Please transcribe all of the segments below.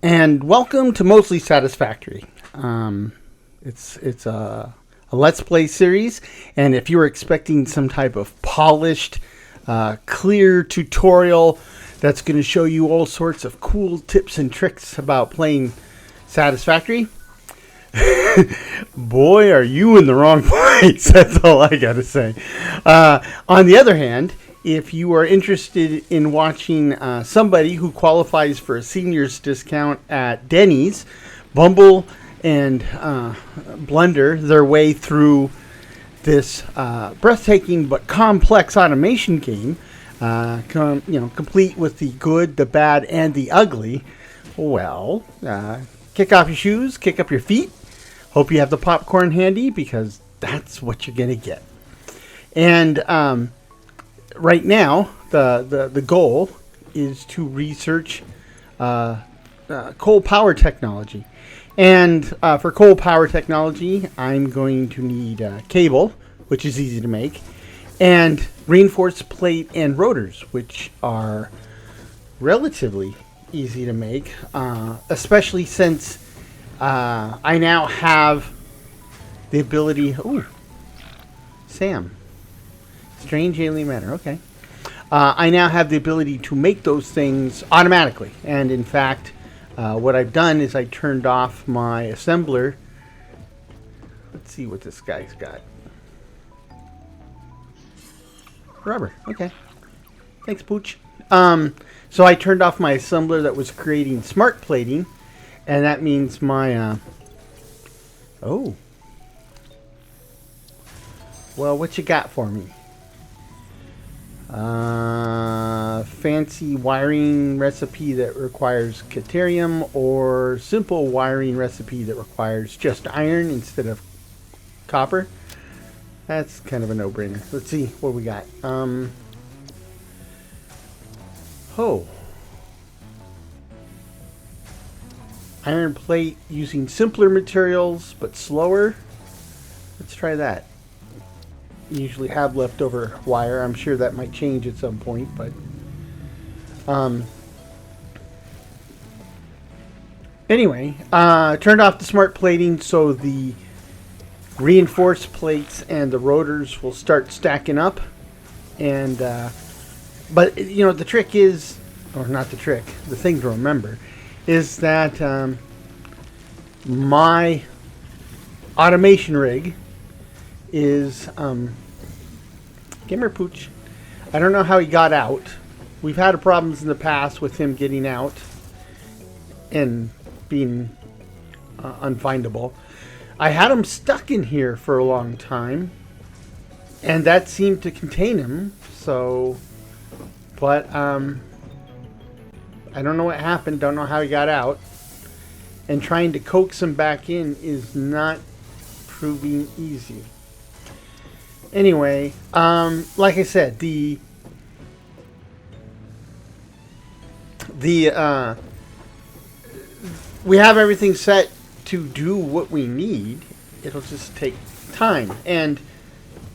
And welcome to Mostly Satisfactory. It's a Let's Play series, and if you were expecting some type of polished, clear tutorial that's going to show you all sorts of cool tips and tricks about playing Satisfactory, boy, are you in the wrong place. That's all I got to say. On the other hand, if you are interested in watching somebody who qualifies for a senior's discount at Denny's, Bumble and blunder their way through this breathtaking but complex automation game, complete with the good, the bad, and the ugly, well, kick off your shoes, kick up your feet. Hope you have the popcorn handy, because that's what you're going to get. And right now, the goal is to research coal power technology. And for coal power technology, I'm going to need cable, which is easy to make, and reinforced plate and rotors, which are relatively easy to make, especially since I now have the ability... Ooh, Sam. Strange alien matter, okay. I now have the ability to make those things automatically. And in fact, what I've done is I turned off my assembler. Let's see what this guy's got. Rubber, okay. Thanks, Pooch. So I turned off my assembler that was creating smart plating. And that means my... Oh. Well, what you got for me? Fancy wiring recipe that requires deuterium, or simple wiring recipe that requires just iron instead of copper. That's kind of a no-brainer. Let's see what we got. Iron plate using simpler materials but slower. Let's try that. Usually have leftover wire. I'm sure that might change at some point, but anyway, turned off the smart plating so the reinforced plates and the rotors will start stacking up. And but you know, the trick is, or not the trick, the thing to remember is that my automation rig is Gamer Pooch. I don't know how he got out. We've had problems in the past with him getting out and being unfindable. I had him stuck in here for a long time, and that seemed to contain him. So, but I don't know what happened. Don't know how he got out. And trying to coax him back in is not proving easy. Anyway, like I said, we have everything set to do what we need. It'll just take time. And,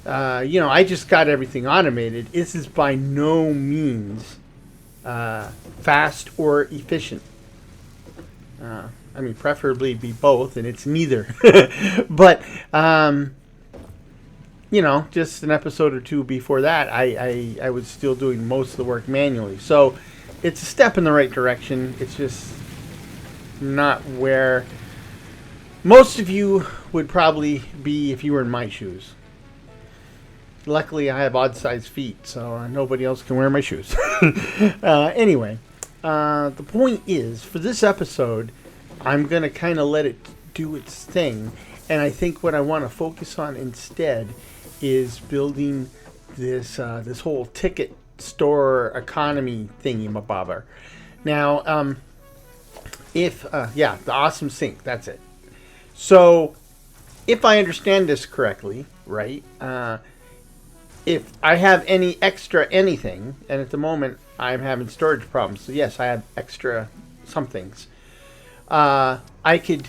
I just got everything automated. This is by no means fast or efficient. Preferably be both, and it's neither. But, just an episode or two before that, I was still doing most of the work manually. So it's a step in the right direction. It's just not where most of you would probably be if you were in my shoes. Luckily, I have odd-sized feet, so nobody else can wear my shoes. Anyway, the point is, for this episode, I'm going to kind of let it do its thing. And I think what I want to focus on instead is building this this whole ticket store economy thingy-mabobber. Now, the awesome sync, that's it. So, if I understand this correctly, right, if I have any extra anything, and at the moment I'm having storage problems, so yes, I have extra somethings, I could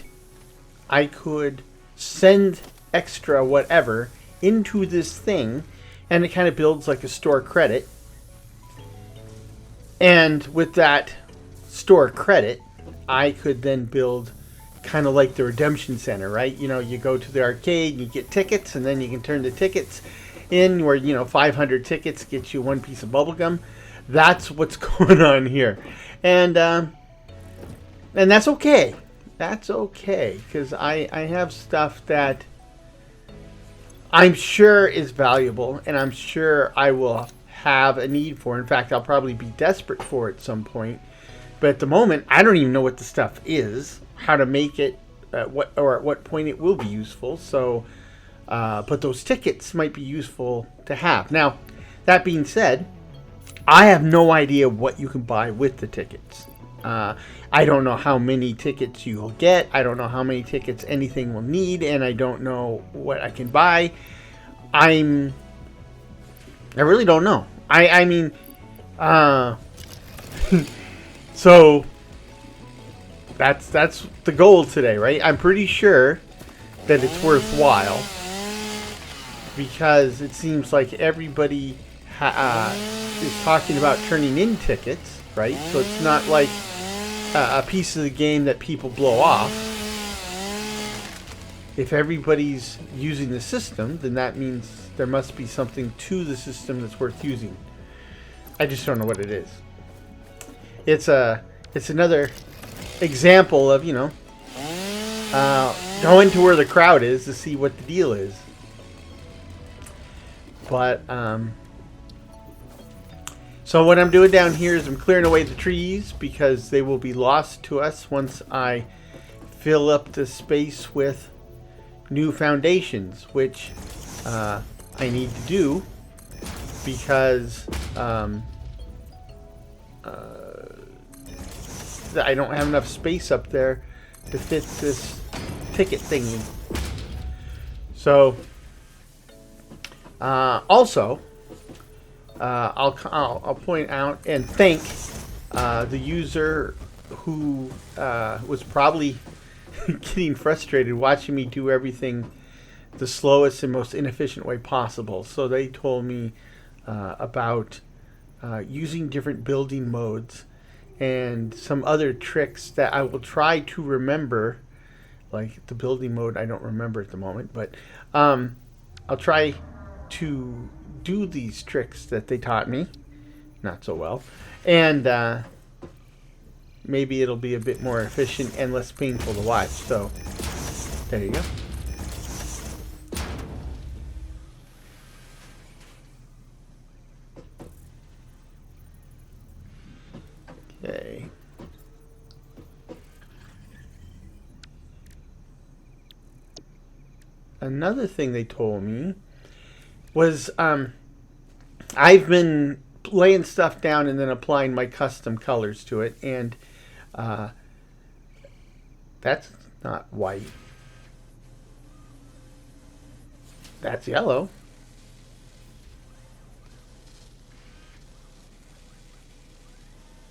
send extra whatever into this thing, and it kind of builds like a store credit. And with that store credit, I could then build kind of like the Redemption Center, right? You know, you go to the arcade and you get tickets, and then you can turn the tickets in where, you know, 500 tickets gets you one piece of bubblegum. That's what's going on here. And that's okay. That's okay, because I have stuff that I'm sure is valuable, and I'm sure I will have a need for. In fact, I'll probably be desperate for it at some point. But at the moment, I don't even know what the stuff is, how to make it, at what point it will be useful. So, but those tickets might be useful to have. Now, that being said, I have no idea what you can buy with the tickets. I don't know how many tickets you'll get. I don't know how many tickets anything will need, and I don't know what I can buy. I really don't know. I mean, so that's the goal today, right? I'm pretty sure that it's worthwhile because it seems like everybody is talking about turning in tickets, right? So it's not like a piece of the game that people blow off. If everybody's using the system, then that means there must be something to the system that's worth using. I just don't know what it is. It's another example of, you know, going to where the crowd is to see what the deal is. But so what I'm doing down here is I'm clearing away the trees because they will be lost to us once I fill up the space with new foundations, which I need to do because I don't have enough space up there to fit this ticket thingy. So also I'll point out and thank the user who was probably getting frustrated watching me do everything the slowest and most inefficient way possible. So they told me about using different building modes and some other tricks that I will try to remember. Like the building mode I don't remember at the moment, but I'll try to do these tricks that they taught me, not so well, and maybe it'll be a bit more efficient and less painful to watch. So there you go. Okay. Another thing they told me was I've been laying stuff down and then applying my custom colors to it, and that's not white. That's yellow.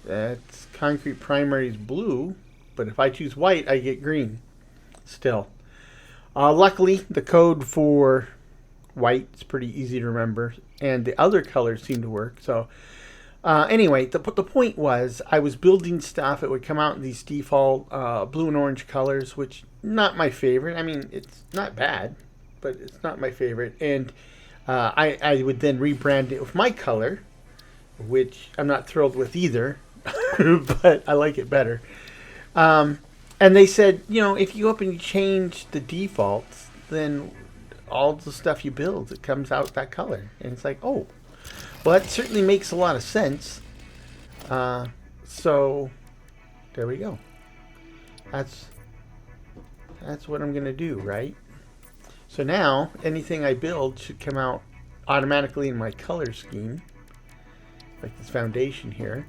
That's concrete primary's blue, but if I choose white, I get green still. Luckily, the code for white is pretty easy to remember, and the other colors seem to work. So anyway, the point was I was building stuff. It would come out in these default blue and orange colors, which not my favorite. I mean, it's not bad, but it's not my favorite. And I would then rebrand it with my color, which I'm not thrilled with either, but I like it better. And they said, you know, if you go up and you change the defaults, then all the stuff you build, it comes out that color. And it's like, oh, well, that certainly makes a lot of sense. So there we go. That's what I'm going to do, right? So now anything I build should come out automatically in my color scheme, like this foundation here.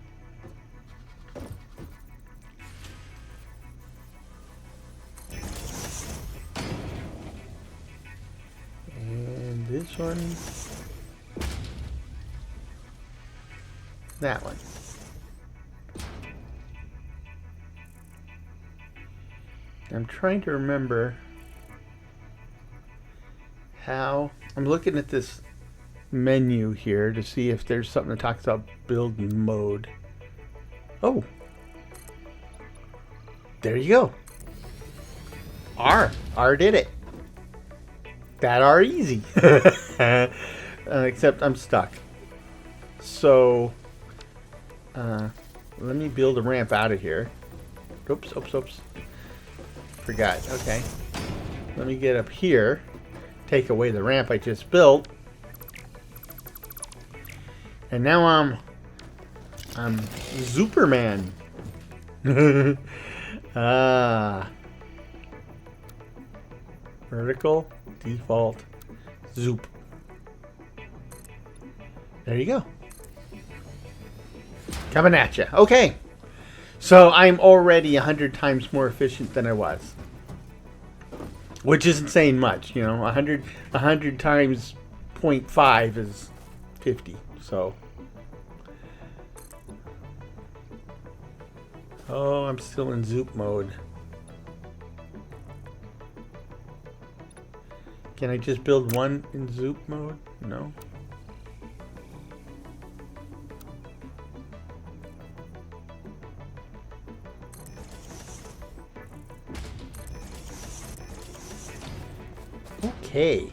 And this one. That one. I'm trying to remember how. I'm looking at this menu here to see if there's something that talks about build mode. Oh. There you go. R did it. That R easy. Except I'm stuck. So, let me build a ramp out of here. Oops. Forgot. Okay. Let me get up here. Take away the ramp I just built. And now I'm Superman. Vertical, default, zoop. There you go. Coming at you. Okay. So I'm already 100 times more efficient than I was. Which isn't saying much, you know. 100 times 0.5 is 50. So. Oh, I'm still in zoop mode. Can I just build one in zoop mode? No. Okay.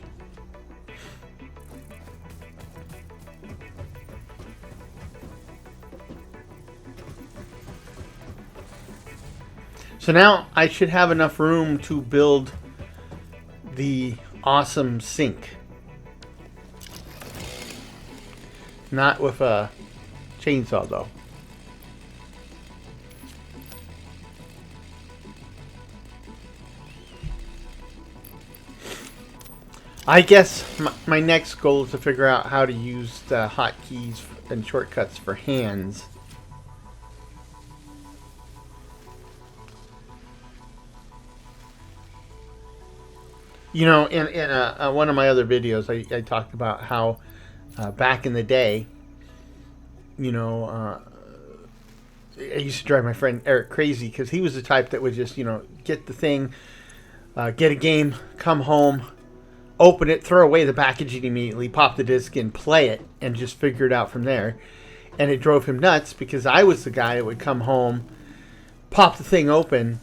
So now I should have enough room to build the awesome sink. Not with a chainsaw though. I guess my next goal is to figure out how to use the hotkeys and shortcuts for hands. You know, in one of my other videos, I talked about how back in the day, you know, I used to drive my friend Eric crazy because he was the type that would just, you know, get the thing, get a game, come home, open it, throw away the packaging immediately, pop the disc in, play it, and just figure it out from there. And it drove him nuts because I was the guy that would come home, pop the thing open,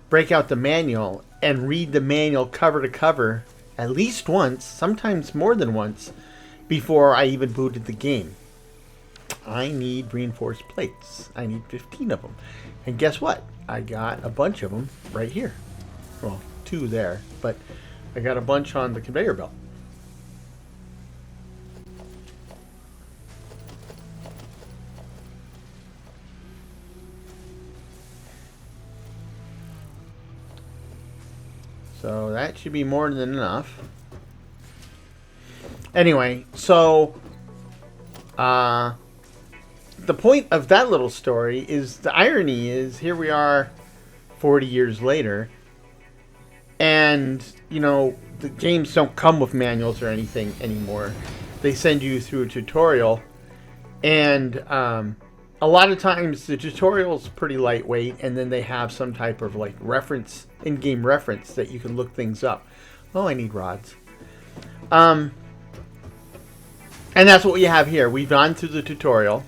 break out the manual, and read the manual cover to cover at least once, sometimes more than once, before I even booted the game. I need reinforced plates. I need 15 of them. And guess what? I got a bunch of them right here. Well, 2 there, but I got a bunch on the conveyor belt. So that should be more than enough. Anyway, so the point of that little story is, the irony is, here we are 40 years later, and, you know, the games don't come with manuals or anything anymore. They send you through a tutorial, and a lot of times the tutorial's pretty lightweight, and then they have some type of like reference, in-game reference that you can look things up. Oh, I need rods. And that's what we have here. We've gone through the tutorial.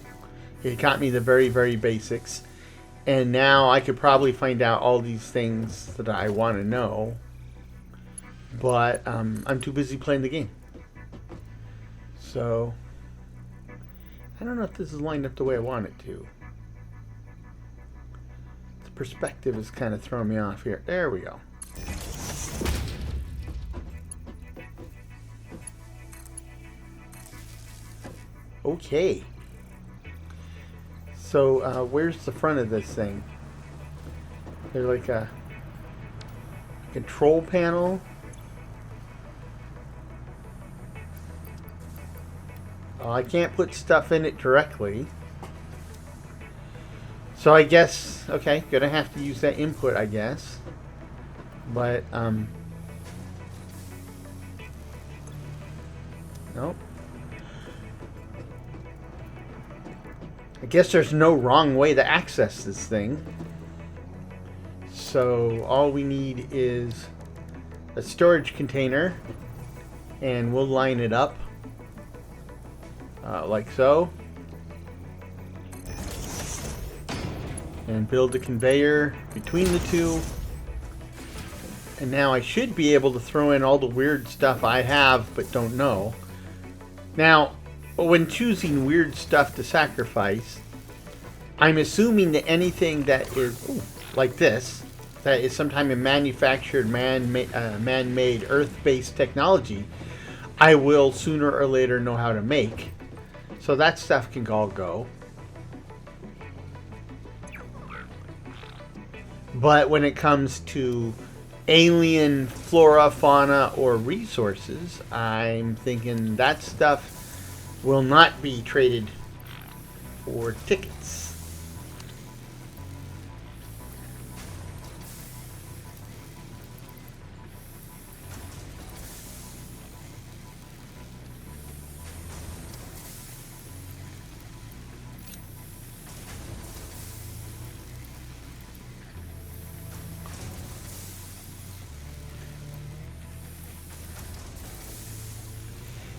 It got me the very, very basics. And now I could probably find out all these things that I want to know. But I'm too busy playing the game. So I don't know if this is lined up the way I want it to. The perspective is kind of throwing me off here. There we go. Okay. So where's the front of this thing? There's like a control panel. I can't put stuff in it directly. So I guess, okay, gonna have to use that input, I guess. But, nope. I guess there's no wrong way to access this thing. So all we need is a storage container, and we'll line it up. Like so. and build a conveyor between the two. And now I should be able to throw in all the weird stuff I have but don't know. Now, when choosing weird stuff to sacrifice, I'm assuming that anything that is like this, that is some type of manufactured, man-made, Earth-based technology, I will sooner or later know how to make. So that stuff can all go. But when it comes to alien flora, fauna, or resources, I'm thinking that stuff will not be traded for tickets.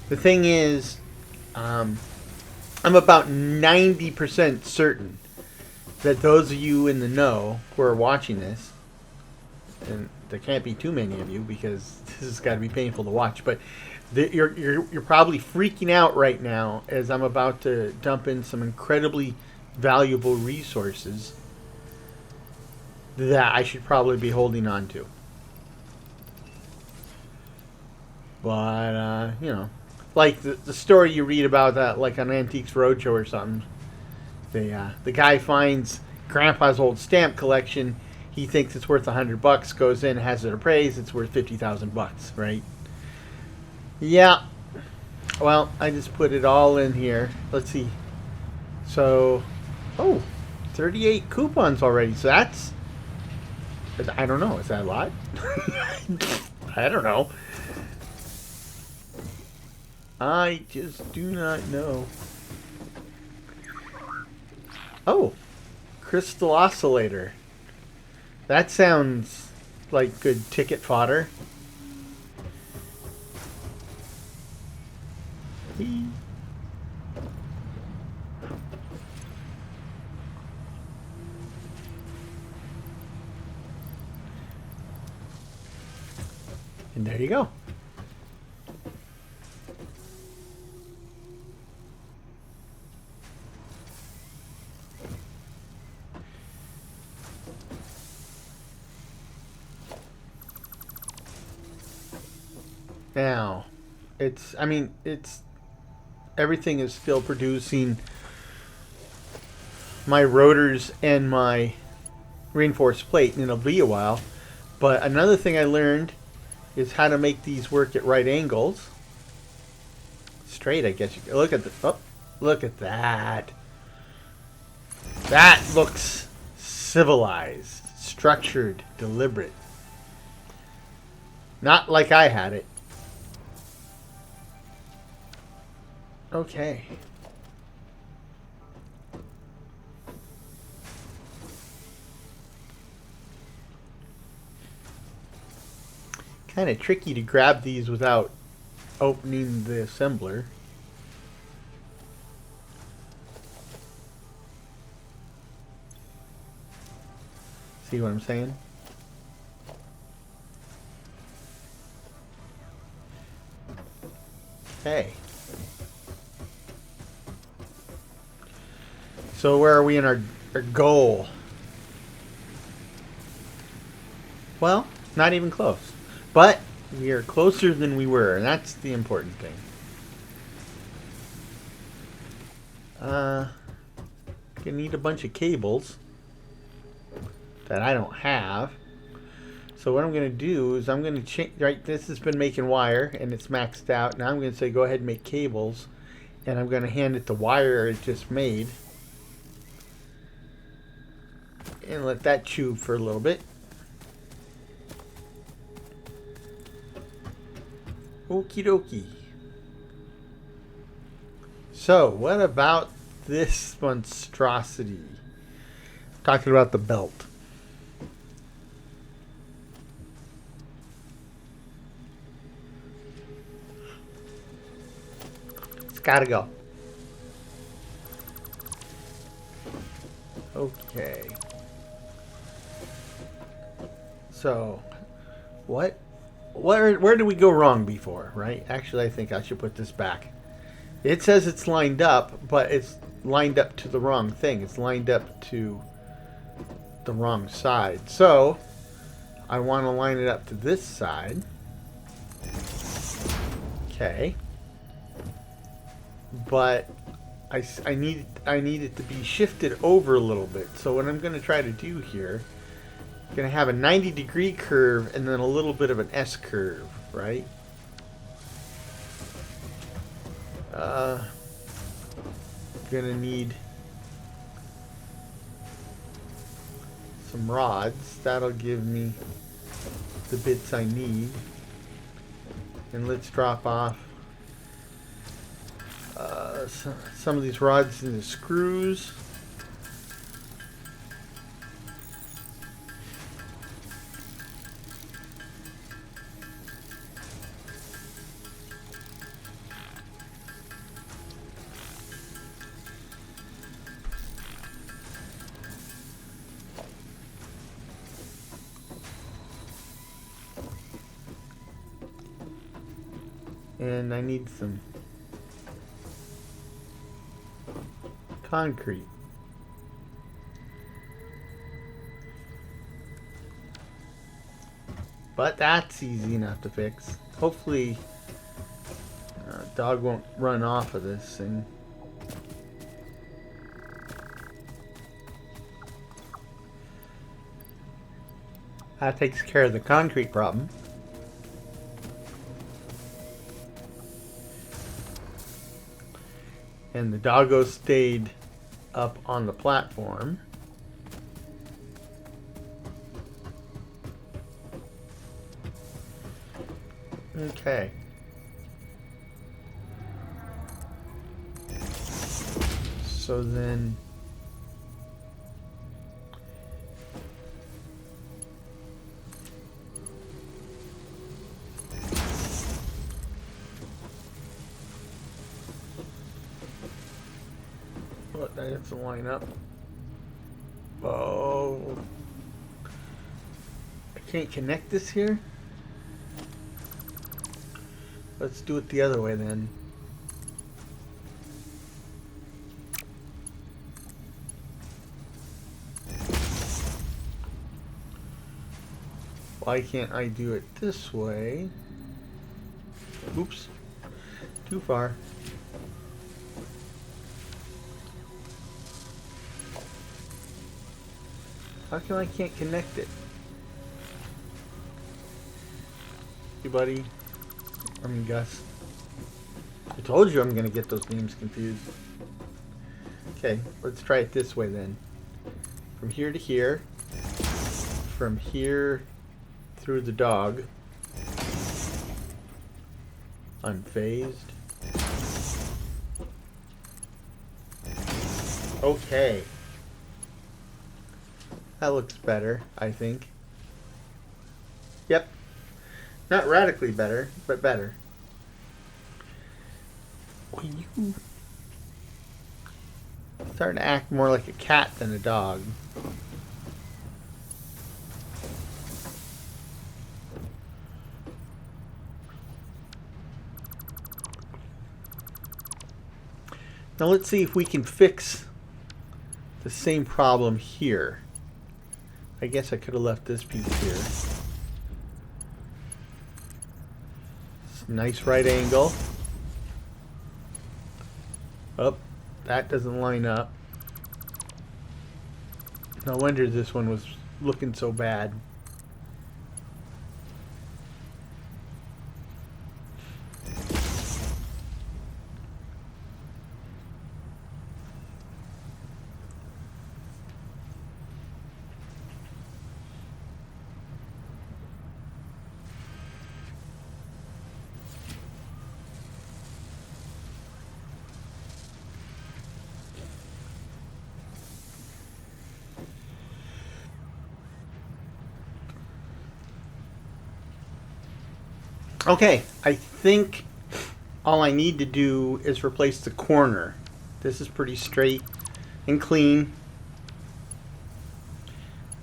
The thing is, I'm about 90% certain that those of you in the know who are watching this, and there can't be too many of you because this has got to be painful to watch, but you're probably freaking out right now as I'm about to dump in some incredibly valuable resources that I should probably be holding on to. But, you know, like the story you read about that, like on Antiques Roadshow or something. The guy finds Grandpa's old stamp collection. He thinks it's worth $100. Goes in, has it appraised. It's worth $50,000, right? Yeah. Well, I just put it all in here. Let's see. So, 38 coupons already. So that's, I don't know. Is that a lot? I don't know. I just do not know. Oh, crystal oscillator. That sounds like good ticket fodder. And there you go. Now, everything is still producing my rotors and my reinforced plate, and it'll be a while. But another thing I learned is how to make these work at right angles. Straight, I guess you can. Look at look at that. That looks civilized, structured, deliberate. Not like I had it. Okay. Kind of tricky to grab these without opening the assembler. See what I'm saying? Okay. So where are we in our goal? Well, not even close. But we are closer than we were, and that's the important thing. Gonna need a bunch of cables that I don't have. So what I'm gonna do is I'm gonna change. Right, this has been making wire and it's maxed out. Now I'm gonna say go ahead and make cables, and I'm gonna hand it the wire it just made, and let that chew for a little bit. Okie dokie. So, what about this monstrosity? Talking about the belt. It's gotta go. Okay. So, where did we go wrong before, right? Actually, I think I should put this back. It says it's lined up, but it's lined up to the wrong thing. It's lined up to the wrong side. So, I want to line it up to this side. Okay. But I need it to be shifted over a little bit. So what I'm going to try to do here, I'm going to have a 90-degree curve and then a little bit of an S curve, right? Going to need some rods. That'll give me the bits I need. And let's drop off some of these rods into screws. And I need some concrete. But that's easy enough to fix. Hopefully, dog won't run off of this thing. That takes care of the concrete problem. And the doggo stayed up on the platform. Okay. So then that doesn't line up. Oh, I can't connect this here. Let's do it the other way then. Why can't I do it this way? Oops, too far. How come I can't connect it? Hey, buddy. I mean, Gus. I told you I'm going to get those names confused. Okay, let's try it this way then. From here to here. From here through the dog. Unfazed. Okay. That looks better, I think. Yep. Not radically better, but better. Well, you starting to act more like a cat than a dog. Now let's see if we can fix the same problem here. I guess I could have left this piece here. Nice right angle. Oh, that doesn't line up. No wonder this one was looking so bad. Okay, I think all I need to do is replace the corner. This is pretty straight and clean.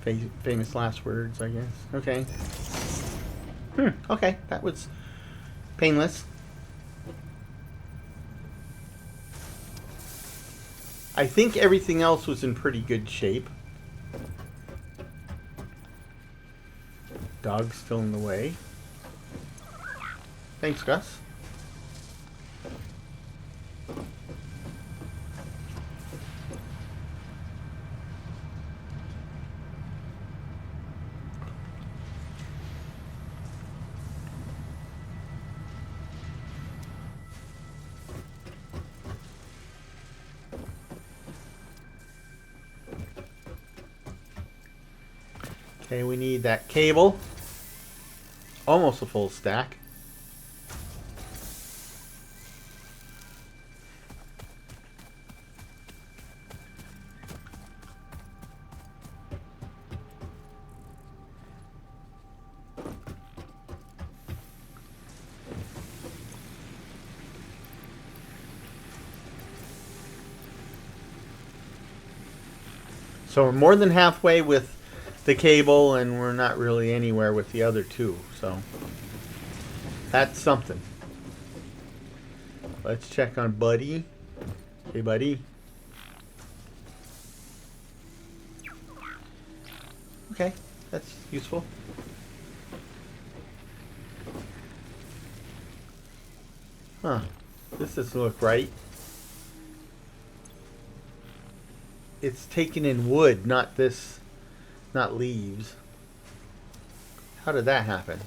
Famous last words, I guess. Okay. Okay, that was painless. I think everything else was in pretty good shape. Dog's still in the way. Thanks, Gus. Okay, we need that cable. Almost a full stack. So we're more than halfway with the cable, and we're not really anywhere with the other two. So that's something. Let's check on Buddy. Hey, Buddy. Okay, that's useful. Huh. This doesn't look right. It's taken in wood, not leaves. How did that happen?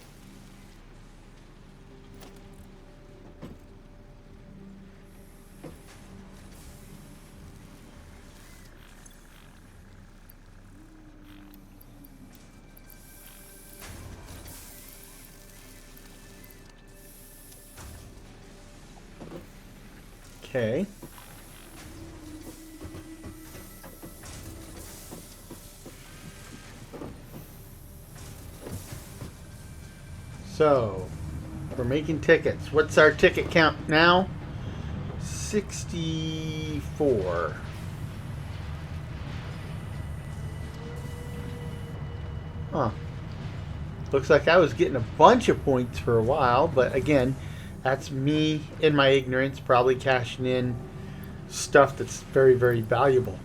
Okay. So, we're making tickets. What's our ticket count now? 64. Huh. Looks like I was getting a bunch of points for a while, but again, that's me in my ignorance probably cashing in stuff that's very, very valuable.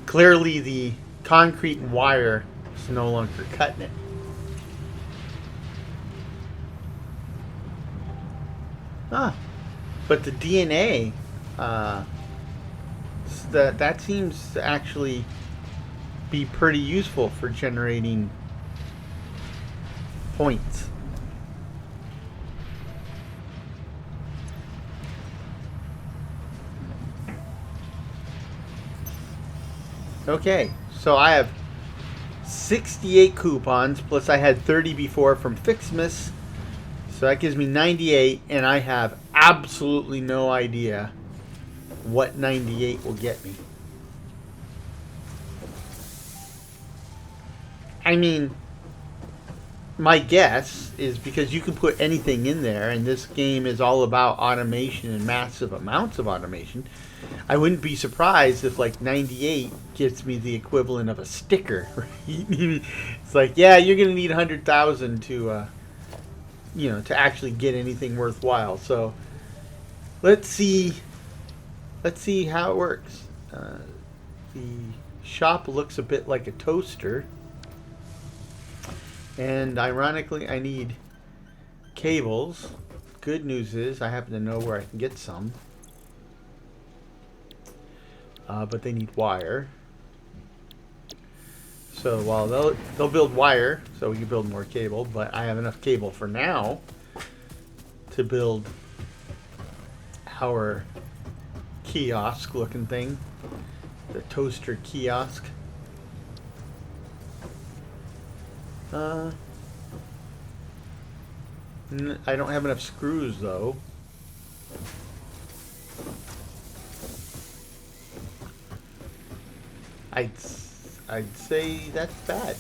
Clearly the concrete and wire is no longer cutting it. But the DNA, that seems to actually be pretty useful for generating points. Okay, so I have 68 coupons, plus I had 30 before from Fixmas. So that gives me 98, and I have absolutely no idea what 98 will get me. I mean, my guess is because you can put anything in there, and this game is all about automation and massive amounts of automation. I wouldn't be surprised if like 98 gets me the equivalent of a sticker. Right? It's like, yeah, you're gonna need 100,000 to, to actually get anything worthwhile. So let's see how it works. The shop looks a bit like a toaster, and ironically, I need cables. Good news is I happen to know where I can get some. But they need wire. So while they'll build wire, so we can build more cable, but I have enough cable for now to build our kiosk looking thing, the toaster kiosk. I don't have enough screws though. I'd say that's bad.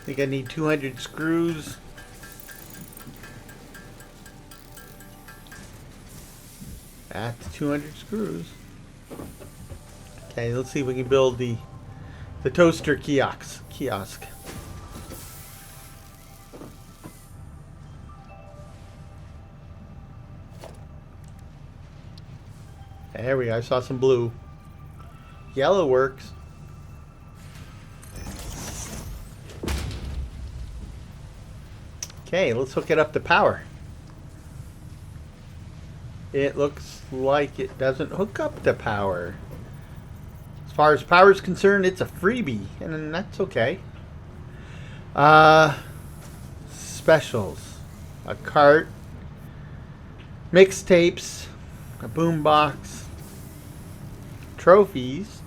think I need 200 screws. That's 200 screws. Okay, let's see if we can build the toaster kiosk. There we go. I saw some blue. Yellow works. Okay, let's hook it up to power. It looks like it doesn't hook up to power. As far as power is concerned, it's a freebie, and that's okay. Specials. A cart. Mixtapes. A boombox. Trophies.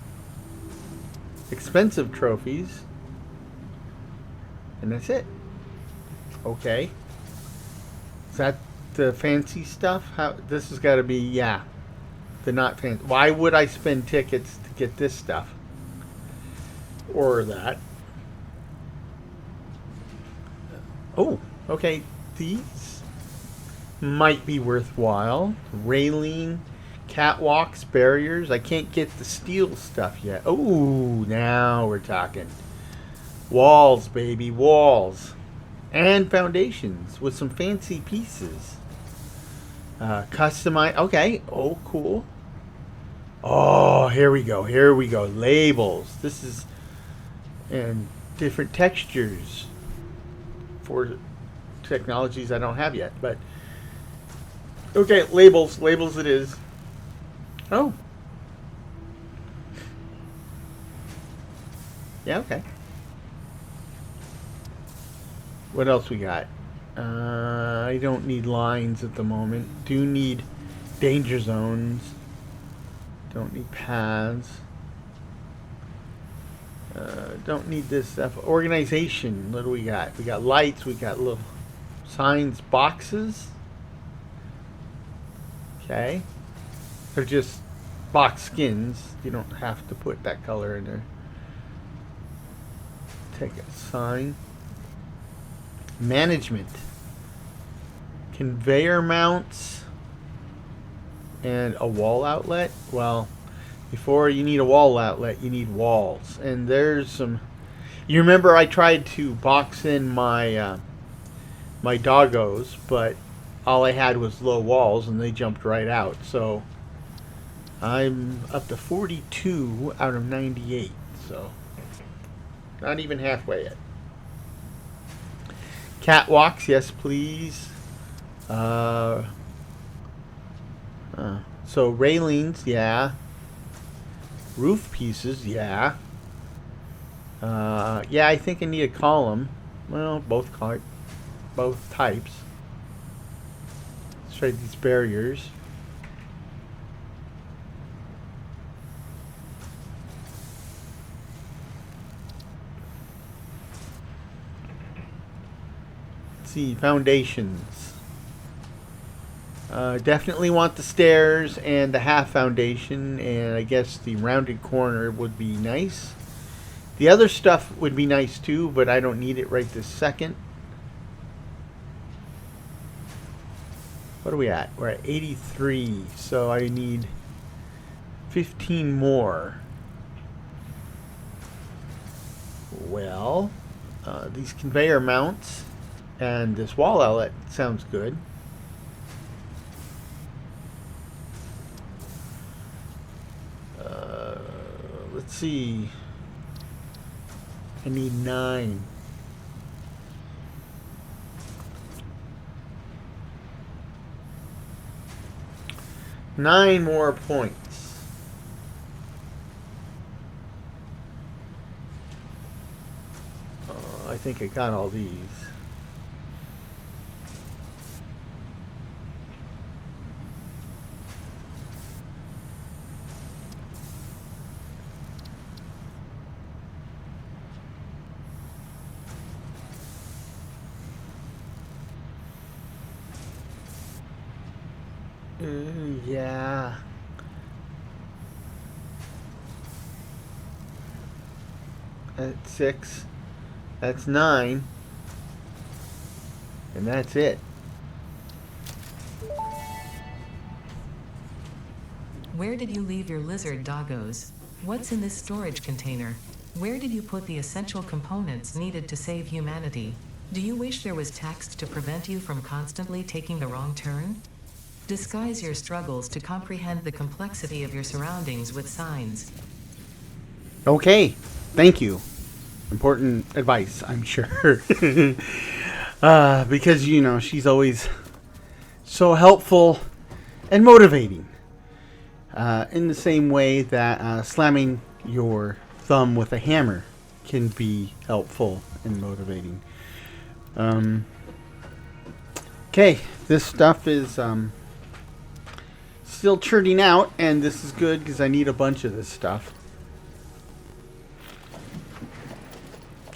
Expensive trophies. And that's it. Okay. Is that the fancy stuff? How this has got to be, yeah. The not fancy. Why would I spend tickets to get this stuff? Or that? Oh, okay. These might be worthwhile. Railing, catwalks, barriers. I can't get the steel stuff yet. Oh, now we're talking. Walls, baby, walls. And foundations with some fancy pieces. Customize. Okay. Oh, cool. Oh, here we go. Here we go. Labels. This is. And different textures for technologies I don't have yet. But. Okay, labels. Labels it is. Oh. Yeah, okay. What else we got? I don't need lines at the moment. Do need danger zones. Don't need paths. Don't need this stuff. Organization. What do we got? We got lights. We got little signs, boxes. Okay. They're just box skins. You don't have to put that color in there. Take a sign. Management. Conveyor mounts. And a wall outlet. Well, before you need a wall outlet, you need walls. And there's some... You remember I tried to box in my my doggos, but all I had was low walls and they jumped right out. So I'm up to 42 out of 98. So not even halfway yet. Catwalks, yes please. So railings, yeah. Roof pieces, yeah. Yeah, I think I need a column. Well, both types. Let's try these barriers. Let's see, foundations. Definitely want the stairs and the half foundation, and I guess the rounded corner would be nice. The other stuff would be nice too, but I don't need it right this second. What are we at? We're at 83, so I need 15 more. Well, these conveyor mounts and this wall outlet sounds good. Let's see. I need 9. Nine more points. I think I got all these. Yeah. At 6. That's 9. And that's it. Where did you leave your lizard doggos? What's in this storage container? Where did you put the essential components needed to save humanity? Do you wish there was text to prevent you from constantly taking the wrong turn? Disguise your struggles to comprehend the complexity of your surroundings with signs. Okay, thank you. Important advice, I'm sure. Because, you know, she's always so helpful and motivating. In the same way that slamming your thumb with a hammer can be helpful and motivating. Okay, this stuff is still churning out, and this is good because I need a bunch of this stuff.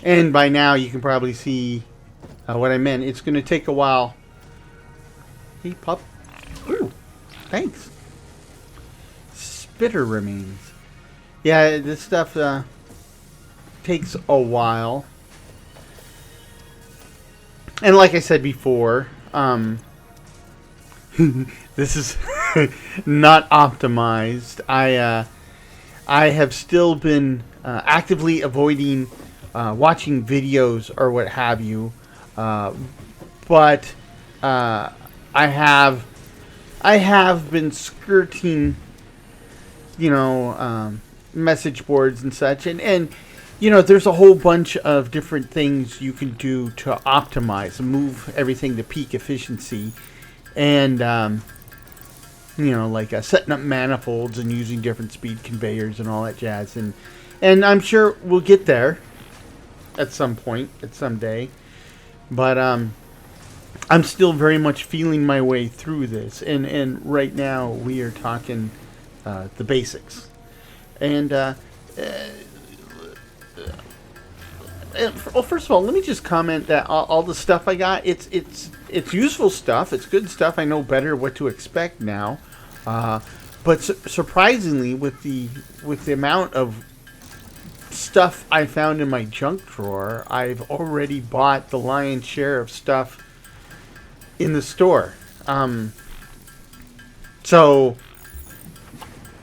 And by now you can probably see what I meant. It's going to take a while. Hey, pup. Ooh, thanks. Spitter remains. Yeah, this stuff takes a while. And like I said before, this is not optimized. I have still been actively avoiding watching videos or what have you, but I have been skirting, you know, message boards and such, and you know, there's a whole bunch of different things you can do to optimize, move everything to peak efficiency, and you know, like setting up manifolds and using different speed conveyors and all that jazz, and I'm sure we'll get there at some point, at some day, but I'm still very much feeling my way through this, and right now we are talking the basics, and well, first of all, let me just comment that all the stuff I got, it's useful stuff. It's good stuff. I know better what to expect now. But surprisingly, with the amount of stuff I found in my junk drawer, I've already bought the lion's share of stuff in the store. So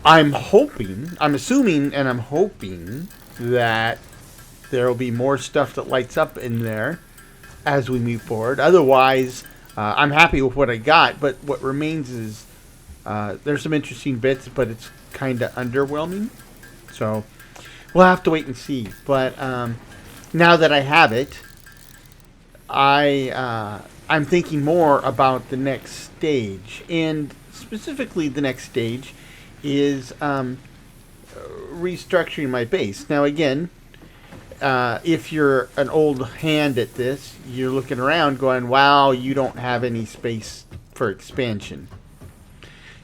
I'm assuming, and I'm hoping that there will be more stuff that lights up in there as we move forward. Otherwise, I'm happy with what I got, but what remains is there's some interesting bits, but it's kind of underwhelming. So we'll have to wait and see. But now that I have it, I'm thinking more about the next stage, and specifically the next stage is restructuring my base. Now again, if you're an old hand at this, you're looking around going, wow, you don't have any space for expansion.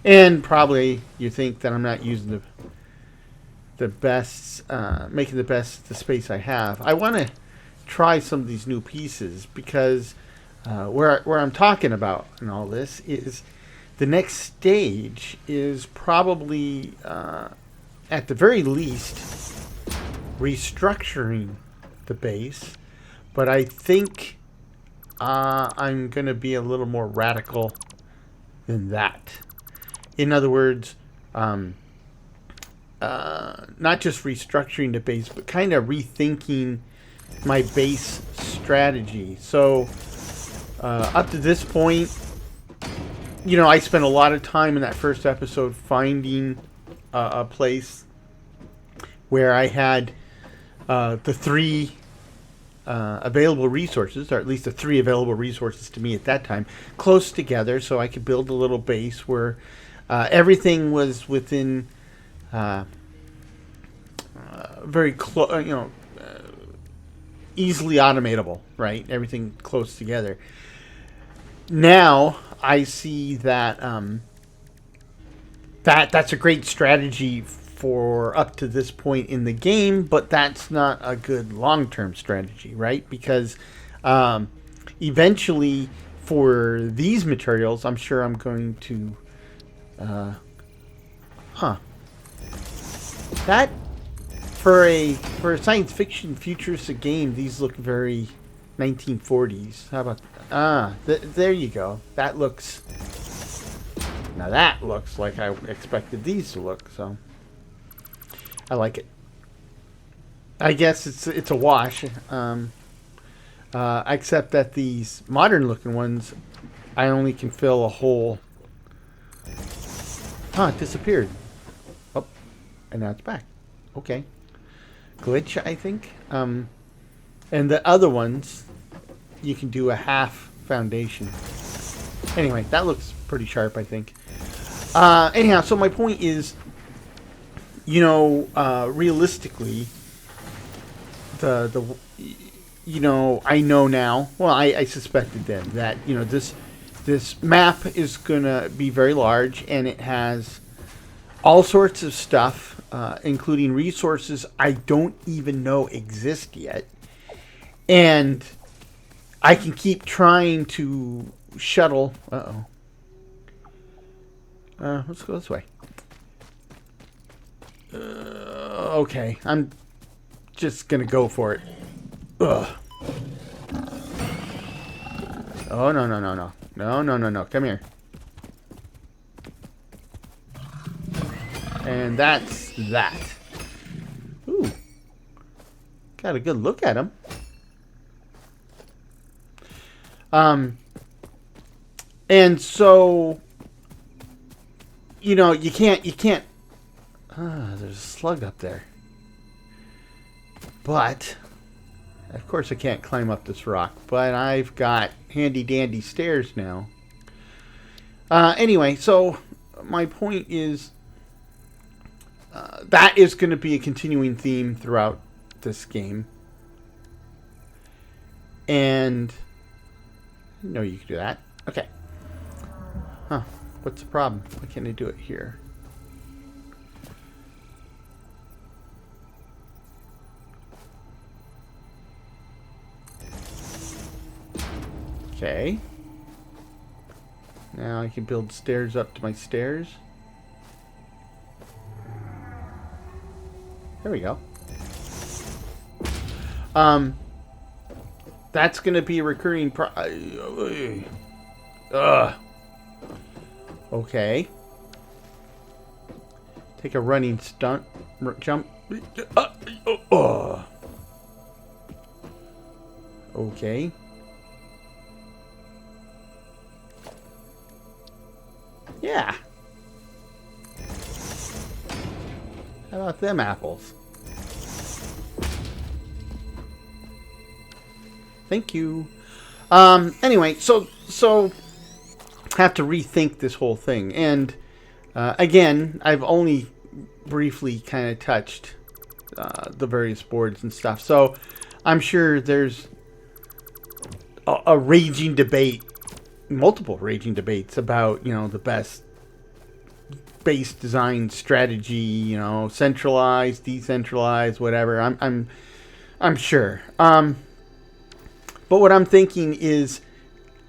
And probably you think that I'm not using the best, making the best of the space I have. I want to try some of these new pieces because where I'm talking about in all this is the next stage is probably, at the very least, restructuring the base, but I think I'm going to be a little more radical than that. In other words, not just restructuring the base, but kind of rethinking my base strategy. So up to this point, you know, I spent a lot of time in that first episode finding a place where I had the 3 available resources, or at least the 3 available resources to me at that time, close together, so I could build a little base where everything was within very close, you know, easily automatable, right? Everything close together. Now I see that that's a great strategy for up to this point in the game, but that's not a good long-term strategy, right? Because eventually for these materials, I'm sure I'm going to that For a science fiction futuristic game, these look very 1940s. How about there you go. That looks like I expected these to look. So I like it. I guess it's a wash. Except that these modern looking ones, I only can fill a whole. It disappeared. Oh, and now it's back. Okay. Glitch, I think. And the other ones, you can do a half foundation. Anyway, that looks pretty sharp, I think. Anyhow, so my point is, realistically, I know now. Well, I suspected then that this map is gonna be very large, and it has all sorts of stuff, including resources I don't even know exist yet, and I can keep trying to shuttle. Let's go this way. Okay, I'm just gonna go for it. Ugh. Oh, no. Come here. And that's that. Ooh. Got a good look at him. And so, you can't, there's a slug up there. But, of course I can't climb up this rock, but I've got handy dandy stairs now. Anyway, so my point is, that is going to be a continuing theme throughout this game. And, no, you can do that. Okay. What's the problem? Why can't I do it here? Okay. Now I can build stairs up to my stairs. There we go. That's gonna be a recurring Okay. Take a running stunt. Jump. Okay. Yeah. How about them apples? Thank you. Anyway, so have to rethink this whole thing. And again, I've only briefly kind of touched the various boards and stuff. So I'm sure there's a raging debate, multiple raging debates about, the best base design strategy, centralized, decentralized, whatever. I'm sure. But what I'm thinking is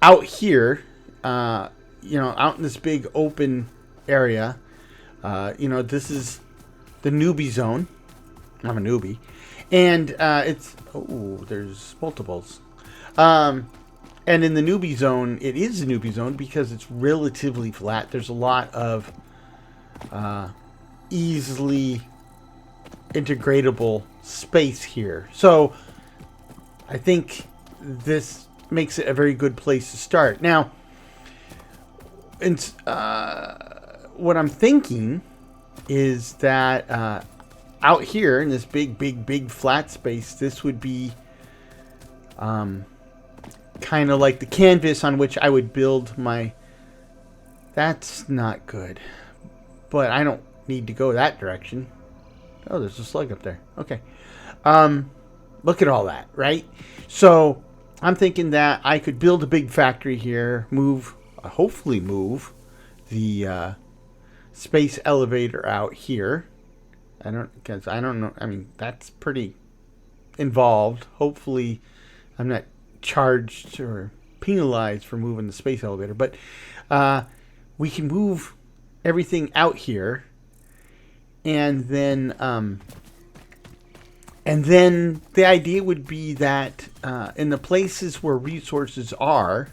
out here, out in this big open area, this is the newbie zone. I'm a newbie. And there's multiples. And in the newbie zone, it is a newbie zone because it's relatively flat. There's a lot of easily integratable space here. So I think this makes it a very good place to start. Now, what I'm thinking is that out here in this big flat space, this would be kind of like the canvas on which I would build my... That's not good. But I don't need to go that direction. Oh, there's a slug up there. Okay. Look at all that, right? So I'm thinking that I could build a big factory here, hopefully move the space elevator out here. I don't know. I mean, that's pretty involved. Hopefully I'm not charged or penalized for moving the space elevator. But we can move everything out here. And then And then the idea would be that in the places where resources are,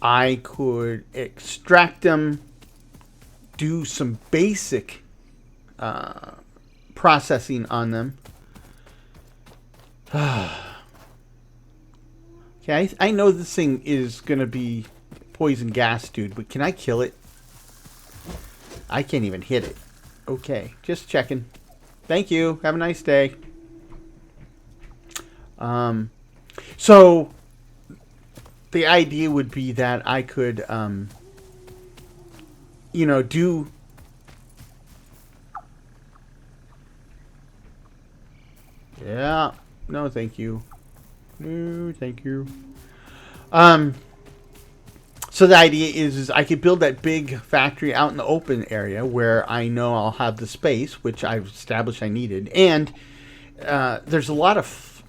I could extract them, do some basic processing on them. Okay, I know this thing is going to be poison gas, dude, but can I kill it? I can't even hit it. Okay, just checking. Thank you. Have a nice day. So the idea would be that I could, do. Yeah. No, thank you. No, thank you. So the idea is I could build that big factory out in the open area where I know I'll have the space, which I've established I needed. And there's a lot of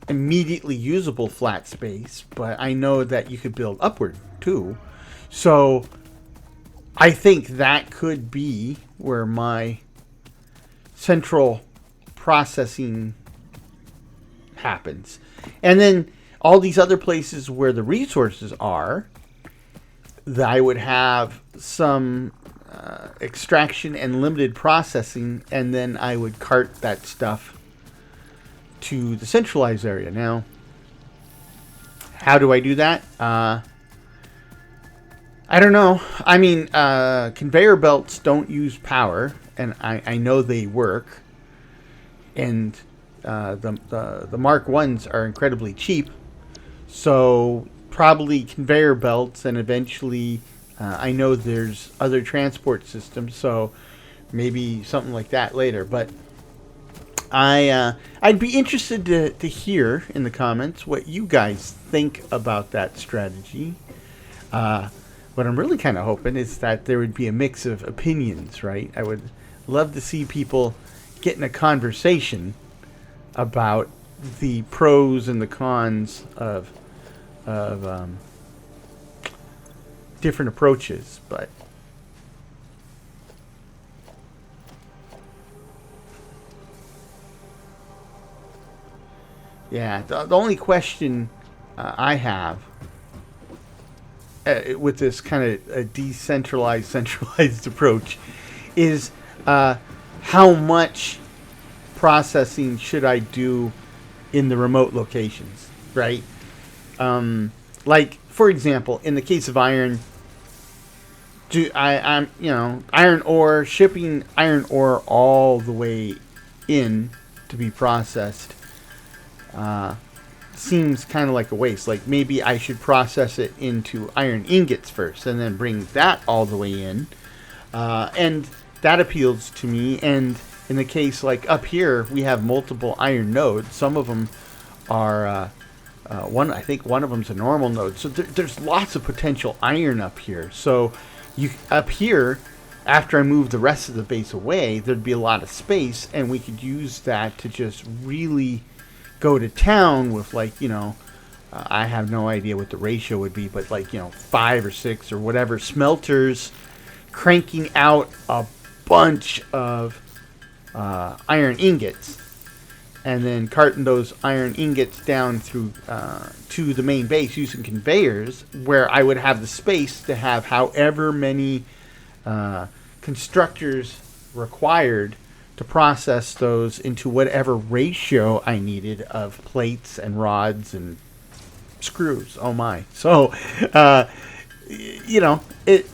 immediately usable flat space, but I know that you could build upward too. So I think that could be where my central processing happens. And then all these other places where the resources are, that I would have some extraction and limited processing, and then I would cart that stuff to the centralized area. Now, how do I do that? I don't know. I mean, conveyor belts don't use power, and I know they work. And the Mark 1s are incredibly cheap. So probably conveyor belts, and eventually I know there's other transport systems, so maybe something like that later. But I'd be interested to hear in the comments what you guys think about that strategy. What I'm really kind of hoping is that there would be a mix of opinions, right? I would love to see people get in a conversation about the pros and the cons of different approaches, but yeah, the only question I have with this kind of a decentralized, centralized approach is how much processing should I do in the remote locations, right? Like, for example, in the case of iron, I'm iron ore, shipping iron ore all the way in to be processed seems kind of like a waste. Like, maybe I should process it into iron ingots first and then bring that all the way in. And that appeals to me. And in the case, like up here, we have multiple iron nodes. Some of them are I think one of them's a normal node. So there's lots of potential iron up here. So up here, after I move the rest of the base away, there'd be a lot of space, and we could use that to just really go to town with, like, I have no idea what the ratio would be, but like, 5 or 6 or whatever smelters cranking out a bunch of iron ingots, and then carting those iron ingots down through to the main base using conveyors, where I would have the space to have however many constructors required to process those into whatever ratio I needed of plates and rods and screws. Oh my. So, it's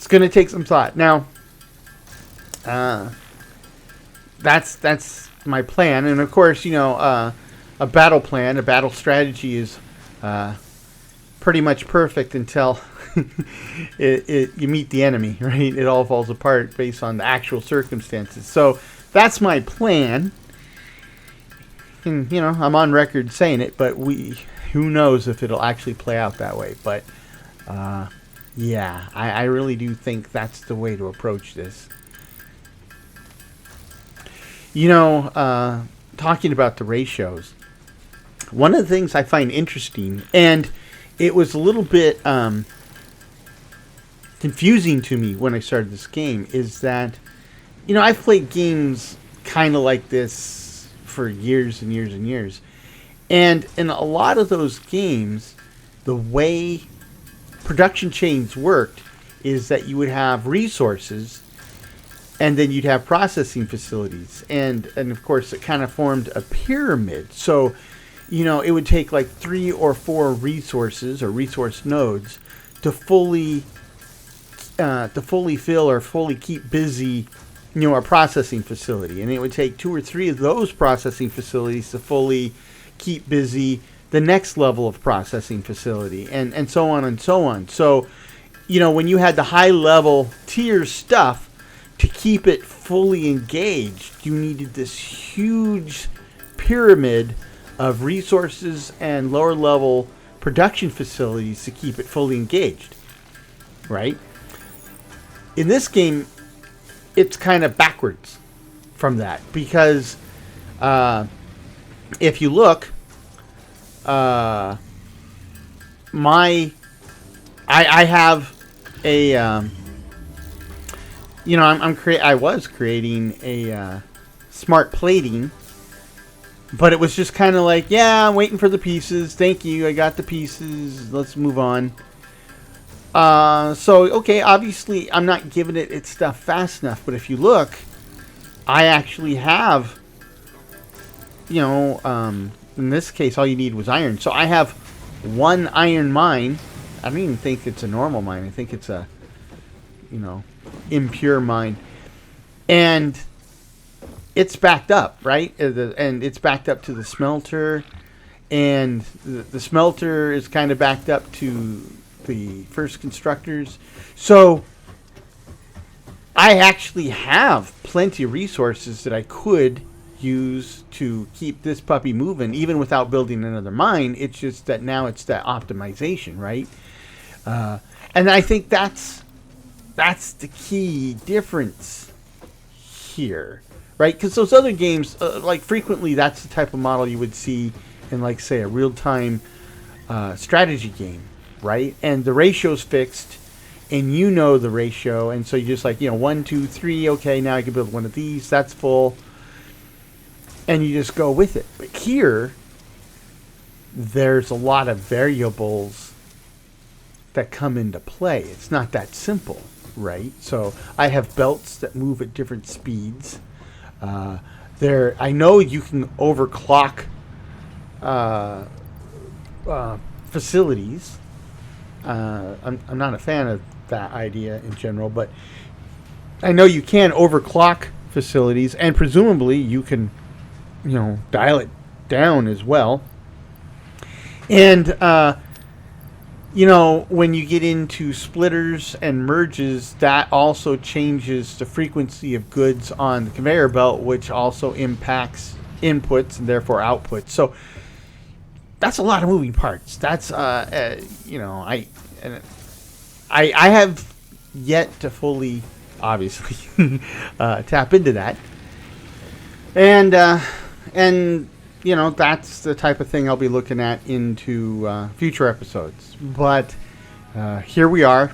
going to take some thought. Now, that's my plan. And of course, a battle plan, a battle strategy is pretty much perfect until you meet the enemy, right? It all falls apart based on the actual circumstances. So that's my plan. And, I'm on record saying it, but who knows if it'll actually play out that way. But, yeah, I really do think that's the way to approach this. Talking about the ratios, one of the things I find interesting, and it was a little bit confusing to me when I started this game, is that, I've played games kind of like this for years and years and years. And in a lot of those games, the way production chains worked is that you would have resources and then you'd have processing facilities. And of course, it kind of formed a pyramid. So, it would take like 3 or 4 resources or resource nodes to fully fill or fully keep busy, a processing facility. And it would take 2 or 3 of those processing facilities to fully keep busy the next level of processing facility, and so on and so on. So, when you had the high level tier stuff, to keep it fully engaged, you needed this huge pyramid of resources and lower level production facilities to keep it fully engaged, right? In this game, it's kind of backwards from that, because if you look, I have a I was creating a smart plating, but it was just kind of like, yeah, I'm waiting for the pieces. Thank you, I got the pieces. Let's move on. So okay, obviously I'm not giving it its stuff fast enough. But if you look, I actually have, in this case, all you need was iron. So I have 1 iron mine. I don't even think it's a normal mine. I think it's a, impure mine. And it's backed up, right? And it's backed up to the smelter. And the smelter is kind of backed up to the first constructors. So I actually have plenty of resources that I could use to keep this puppy moving, even without building another mine. It's just that now it's that optimization, right? And I think that's the key difference here, right? Because those other games, like frequently, that's the type of model you would see in, like, say, a real-time strategy game, right? And the ratio's fixed, and the ratio, and so you just like, 1, 2, 3. Okay, now I can build one of these. That's full. And you just go with it. But here, there's a lot of variables that come into play. It's not that simple, right? So I have belts that move at different speeds. I know you can overclock facilities. I'm not a fan of that idea in general, but I know you can overclock facilities, and presumably you can dial it down as well. And when you get into splitters and merges, that also changes the frequency of goods on the conveyor belt, which also impacts inputs and therefore outputs. So that's a lot of moving parts. That's I have yet to fully, obviously, tap into that. And that's the type of thing I'll be looking at into future episodes. But here we are.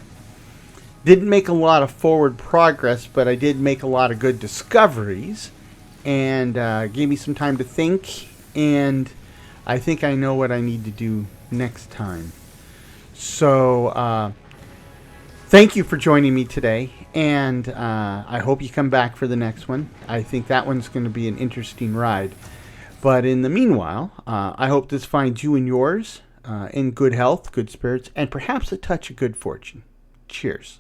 Didn't make a lot of forward progress, but I did make a lot of good discoveries, and gave me some time to think, and I think I know what I need to do next time. So thank you for joining me today, and I hope you come back for the next one. I think that one's going to be an interesting ride. But in the meanwhile, I hope this finds you and yours in good health, good spirits, and perhaps a touch of good fortune. Cheers.